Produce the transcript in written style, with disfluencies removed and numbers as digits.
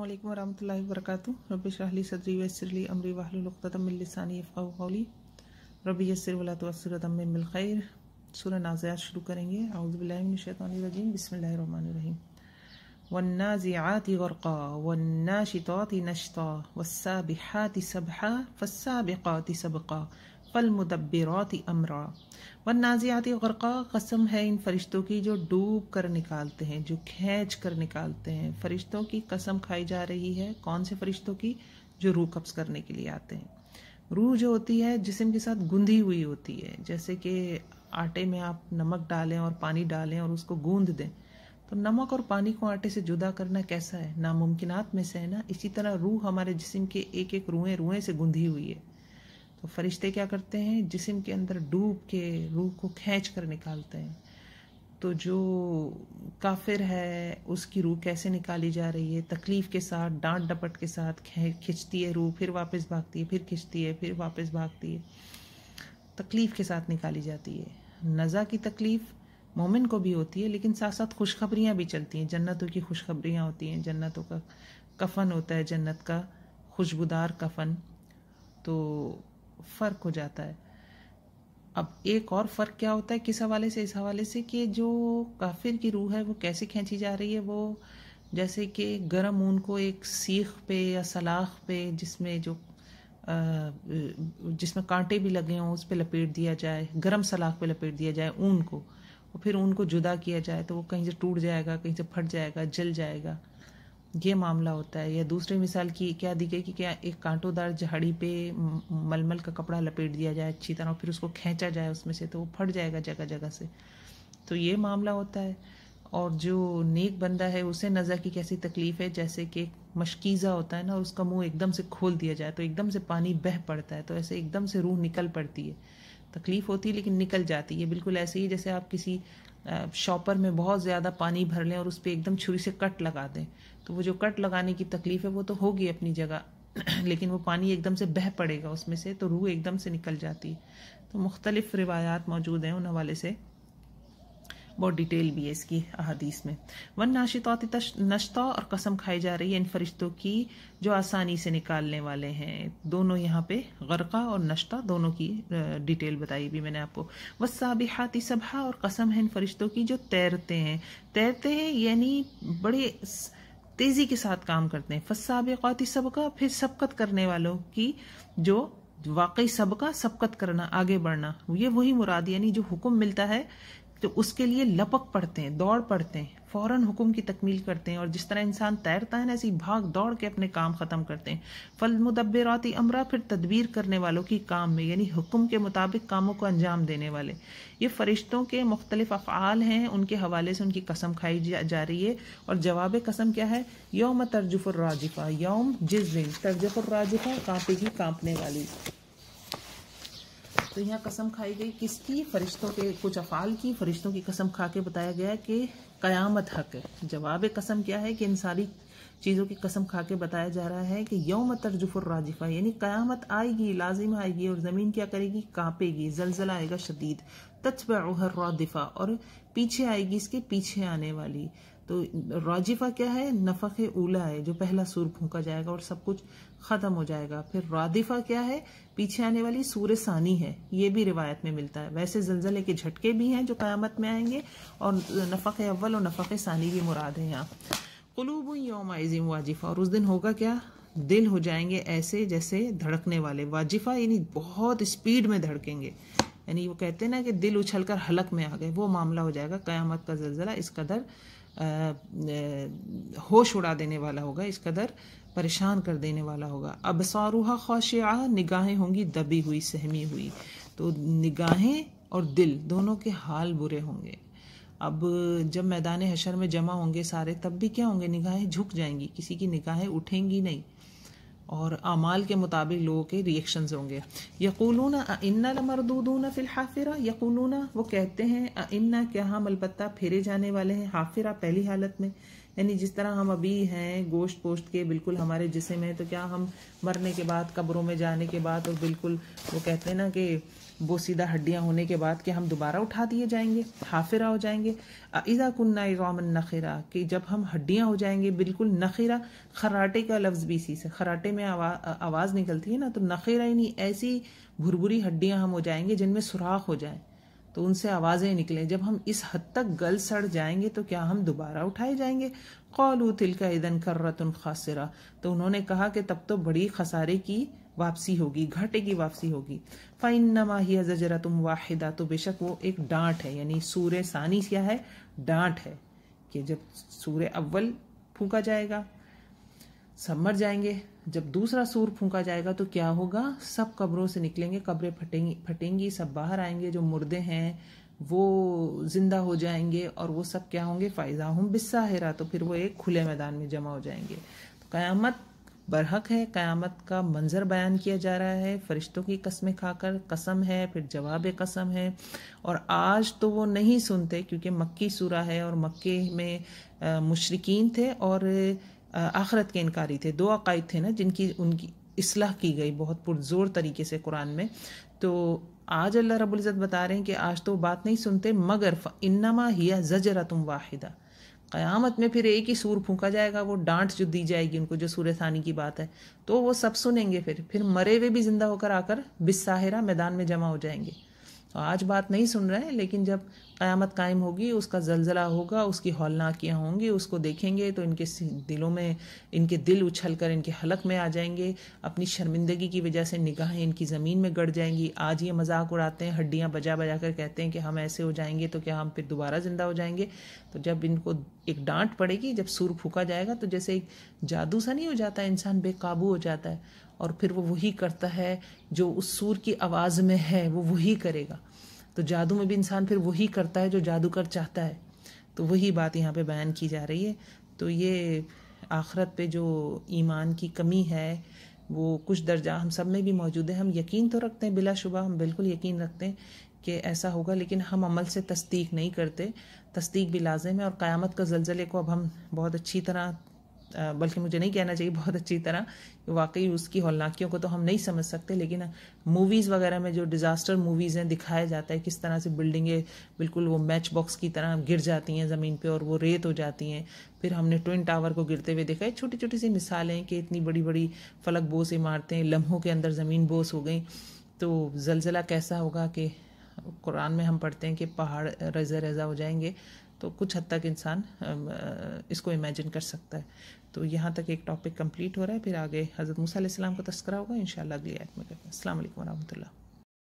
अस्सलामुअलैकुम वरहमतुल्लाहि वबरकातुहू। रब्बि इश्रह ली सदरी वयस्सिर ली अमरी वहलुल उक़दतम मिन लिसानी यफ़क़हू क़ौली। रब्बि यस्सिर वला तुअस्सिर वतम्मिम बिल खैर। सूरह नाज़ियात शुरू करेंगे। औज़ु बिल्लाहि मिनश शैतानिर रजीम। बिस्मिल्लाहिर रहमानिर रहीम। वन्नाज़िआति ग़रक़ा वन्नाशिताति नश्ता वस्साबिहाति सबहा फस्साबिक़ाति सबक़ा फलमुदब्बिराति अमरा। वन्नाज़िआति ग़रक़ा, कसम है इन फरिश्तों की जो डूब कर निकालते हैं, जो खींच कर निकालते हैं। फरिश्तों की कसम खाई जा रही है। कौन से फरिश्तों की? जो रूह कब्ज़ करने के लिए आते हैं। रूह जो होती है जिस्म के साथ गुंधी हुई होती है। जैसे कि आटे में आप नमक डालें और पानी डालें और उसको गूंद दें, तो नमक और पानी को आटे से जुदा करना कैसा है? नामुमकिनात में से है ना। इसी तरह रूह हमारे जिस्म के एक एक रुएं से गुंधी हुई है। तो फरिश्ते क्या करते हैं? जिस्म के अंदर डूब के रूह को खींच कर निकालते हैं। तो जो काफिर है उसकी रूह कैसे निकाली जा रही है? तकलीफ के साथ, डांट डपट के साथ खिंचती है रूह, फिर वापस भागती है, फिर खिंचती है, फिर वापस भागती है। तकलीफ के साथ निकाली जाती है। नज़ा की तकलीफ मोमिन को भी होती है, लेकिन साथ साथ खुशखबरियाँ भी चलती हैं। जन्नतों की खुशखबरियाँ होती हैं। जन्नतों का कफन होता है, जन्नत का खुशबूदार कफन। तो फ़र्क हो जाता है। अब एक और फ़र्क क्या होता है? किस हवाले से? इस हवाले से कि जो काफिर की रूह है वो कैसे खींची जा रही है। वो जैसे कि गर्म ऊन को एक सीख पे या सलाख पे जिसमें कांटे भी लगे हों उस पे लपेट दिया जाए, गर्म सलाख पे लपेट दिया जाए ऊन को, और फिर ऊन को जुदा किया जाए तो वो कहीं से टूट जाएगा, कहीं से फट जाएगा, जल जाएगा। ये मामला होता है। या दूसरी मिसाल की क्या दी गई कि क्या एक कांटोदार झाड़ी पे मलमल का कपड़ा लपेट दिया जाए अच्छी तरह, फिर उसको खींचा जाए उसमें से, तो वो फट जाएगा जगह जगह से। तो ये मामला होता है। और जो नेक बंदा है उसे नज़ा की कैसी तकलीफ है? जैसे कि मशकीज़ा होता है ना, उसका मुंह एकदम से खोल दिया जाए तो एकदम से पानी बह पड़ता है, तो ऐसे एकदम से रूह निकल पड़ती है। तकलीफ होती है लेकिन निकल जाती है। बिल्कुल ऐसे ही जैसे आप किसी शॉपर में बहुत ज़्यादा पानी भर लें और उस पर एकदम छुरी से कट लगा दें, तो वो जो कट लगाने की तकलीफ है वो तो होगी अपनी जगह लेकिन वो पानी एकदम से बह पड़ेगा उसमें से, तो रूह एकदम से निकल जाती है। तो मुख्तलिफ रिवायात मौजूद हैं उन हवाले से, बहुत डिटेल भी है इसकी अहादीस में। वन नाशिताति नश्ता, और कसम खाई जा रही है इन फरिश्तों की जो आसानी से निकालने वाले हैं। दोनों यहाँ पे गरका और नश्ता दोनों की डिटेल बताई भी मैंने आपको। वस्साबिहाति सबहा, और कसम है इन फरिश्तों की जो तैरते हैं यानी बड़े तेजी के साथ काम करते हैं। फस्साबिकाति सबका, फिर सबकत करने वालों की जो वाकई सबकत करना, आगे बढ़ना, ये वही मुराद, यानी जो हुक्म मिलता है तो उसके लिए लपक पड़ते हैं, दौड़ पड़ते हैं, फौरन हुक्म की तकमील करते हैं। और जिस तरह इंसान तैरता है ना, ऐसी भाग दौड़ के अपने काम खत्म करते हैं। फल मुदब्बिराति अमरा, फिर तदबीर करने वालों की काम में, यानी हुक्म के मुताबिक कामों को अंजाम देने वाले। ये फरिश्तों के मुख्तलिफ अफ़आल हैं, उनके हवाले से उनकी कसम खाई जा रही है। और जवाब कसम क्या है? यौम तरजुफुर राजिफा, यौम जिस दिन, तरजुफुर राजिफा कांपेगी, कांपने वाली। तो यहाँ कसम खाई गई किसकी? फरिश्तों के कुछ अफ़ाल की। फरिश्तों की कसम खा के बताया गया कि क़यामत हक है। जवाब कसम क्या है? कि इन सारी चीज़ों की कसम खा के बताया जा रहा है कि यौम तरजुफुर राजिफा, यानी क़यामत आएगी, लाजिम आएगी, और ज़मीन क्या करेगी? कांपेगी, ज़लज़ला आएगा शदीद। तत्बउहा रादिफा, और पीछे आएगी इसके पीछे आने वाली। तो राजिफा क्या है? नफ़ख़े ऊला है, जो पहला सूर फूंका जाएगा और सब कुछ ख़त्म हो जाएगा। फिर रादिफा क्या है? पीछे आने वाली सूर सानी है। ये भी रिवायत में मिलता है। वैसे ज़लज़ले के झटके भी हैं जो क़यामत में आएंगे, और नफ़ख़े अव्वल और नफ़ख़े सानी भी मुराद है यहाँ। क़ुलूबुन यौमइज़िन वाजिफ़ा, और उस दिन होगा क्या? दिल हो जाएंगे ऐसे जैसे धड़कने वाले। वाजिफ़ा यानी बहुत स्पीड में धड़केंगे, यानी वो कहते हैं ना कि दिल उछलकर हलक में आ गए, वो मामला हो जाएगा। क़यामत का ज़लज़ला इस कदर होश उड़ा देने वाला होगा, इस कदर परेशान कर देने वाला होगा। अबसारुहा ख़ाशिआ, निगाहें होंगी दबी हुई, सहमी हुई। तो निगाहें और दिल दोनों के हाल बुरे होंगे। अब जब मैदान हशर में जमा होंगे सारे, तब भी क्या होंगे? निगाहें झुक जाएंगी, किसी की निगाहें उठेंगी नहीं, और अमाल के मुताबिक लोगों के रिएक्शंस होंगे। यक़ूलूना अइन्ना लमरदूदूना फिल हाफिरा, यक़ूलूना वो कहते हैं, अइन्ना क्या हम अलबत्ता फेरे जाने वाले हैं, हाफिरा पहली हालत में, یعنی جس طرح ہم ابھی ہیں گوشت پوشت کے بالکل ہمارے جسم ہے، تو کیا ہم مرنے کے بعد قبروں میں جانے کے بعد اور بالکل وہ کہتے ہیں نا کہ وہ سیدھا ہڈیاں ہونے کے بعد کہ ہم دوبارہ اٹھا دیے جائیں گے، حافرہ ہو جائیں گے. اذا كنا عظاما نخرا، کہ جب ہم ہڈیاں ہو جائیں گے بالکل نخرا. خراٹے کا لفظ بھی اسی سے، خراٹے میں آواز نکلتی ہے نا، تو نخرا یعنی ایسی بھربری ہڈیاں ہم ہو جائیں گے جن میں سوراخ ہو جائیں تو ان سے آوازیں نکلیں. جب ہم اس حد تک گل سڑ جائیں گے تو کیا ہم دوبارہ اٹھائے جائیں گے؟ قالوا تلک اذا کرۃ خاسرہ، تو انہوں نے کہا کہ تب تو بڑی خسارے کی واپسی ہوگی، گھاٹے کی واپسی ہوگی. فإنما هي زجرۃ واحدہ، تو بے شک وہ ایک ڈانٹ ہے. یعنی سور ثانی کیا ہے؟ ڈانٹ ہے. کہ جب سور اول پھونکا جائے گا سب مر جائیں گے، جب دوسرا سور پھونکا جائے گا تو کیا ہوگا؟ سب قبروں سے نکلیں گے، قبریں پھٹیں گی، سب باہر آئیں گے، جو مردے ہیں وہ زندہ ہو جائیں گے، اور وہ سب کیا ہوں گے؟ فائزہ ہم بالساہرہ، تو پھر وہ ایک کھلے میدان میں جمع ہو جائیں گے. تو قیامت برحق ہے، قیامت کا منظر بیان کیا جا رہا ہے فرشتوں کی قسمیں کھا کر. قسم ہے، پھر جواب قسم ہے. اور آج تو وہ نہیں سنتے کیونکہ مکی سورہ ہے، اور مکے میں مشرکین تھے اور آخرت کے انکاری تھے. دو عقائد تھے نا جن کی ان کی اصلاح کی گئی بہت پرزور طریقے سے قرآن میں. تو آج اللہ رب العزت بتا رہے ہیں کہ آج تو بات نہیں سنتے، مگر انما ہی زجرۃ واحدہ. قیامت میں پھر ایک ہی سور پھونکا جائے گا، وہ ڈانٹ جو دی جائے گی ان کو، جو سورہ ثانی کی بات ہے، تو وہ سب سنیں گے. پھر مرے ہوئے بھی زندہ ہو کر آ کر بالساہرہ میدان میں جمع ہو جائیں گے. تو آج بات نہیں سن رہے ہیں، لیکن جب قیامت قائم ہوگی، اس کا زلزلہ ہوگا، اس کی ہولناکیاں ہوں گی، اس کو دیکھیں گے تو ان کے دلوں میں، ان کے دل اچھل کر ان کے حلق میں آ جائیں گے. اپنی شرمندگی کی وجہ سے نگاہیں ان کی زمین میں گڑ جائیں گی. آج یہ مذاق اڑاتے ہیں، ہڈیاں بجا بجا کر کہتے ہیں کہ ہم ایسے ہو جائیں گے تو کیا ہم پھر دوبارہ زندہ ہو جائیں گے؟ تو جب ان کو ایک ڈانٹ پڑے گی، جب سور پھونکا جائے گا، تو جیسے ایک جادو سا نہیں ہو جاتا ہے، انسان بے قابو ہو جاتا ہے، اور پھر وہ وہی کرتا ہے جو اس سور کی آواز میں ہے، وہ وہی کرے گا. تو جادو میں بھی انسان پھر وہی کرتا ہے جو جادوگر چاہتا ہے. تو وہی بات یہاں پہ بیان کی جا رہی ہے. تو یہ آخرت پہ جو ایمان کی کمی ہے وہ کچھ درجہ ہم سب میں بھی موجود ہے. ہم یقین تو رکھتے ہیں، بلا شبہ ہم بالکل یقین رکھتے ہیں کہ ایسا ہوگا، لیکن ہم عمل سے تصدیق نہیں کرتے. تصدیق بھی لازم ہے. اور قیامت کا زلزلے کو اب ہم بہت اچھی طرح، بلکہ مجھے نہیں کہنا چاہیے بہت اچھی طرح، واقعی اس کی ہولناکیوں کو تو ہم نہیں سمجھ سکتے، لیکن موویز وغیرہ میں جو ڈیزاسٹر موویز ہیں دکھایا جاتا ہے کس طرح سے بلڈنگیں بالکل وہ میچ باکس کی طرح گر جاتی ہیں زمین پہ اور وہ ریت ہو جاتی ہیں. پھر ہم نے ٹوئن ٹاور کو گرتے ہوئے دیکھا ہے. چھوٹی چھوٹی سی مثالیں کہ اتنی بڑی بڑی فلک بوس عمارتیں لمحوں کے اندر زمین بوس ہو گئیں. تو زلزلہ کیسا ہوگا کہ قرآن میں ہم پڑھتے ہیں کہ پہاڑ ریزہ ریزہ ہو جائیں گے. تو کچھ حد تک انسان اس کو امیجن کر سکتا ہے. تو یہاں تک ایک ٹاپک کمپلیٹ ہو رہا ہے، پھر آگے حضرت موسیٰ علیہ السلام کا تذکرہ ہوگا انشاءاللہ اگلی آیت میں کرتے ہیں. السلام علیکم ورحمۃ اللہ.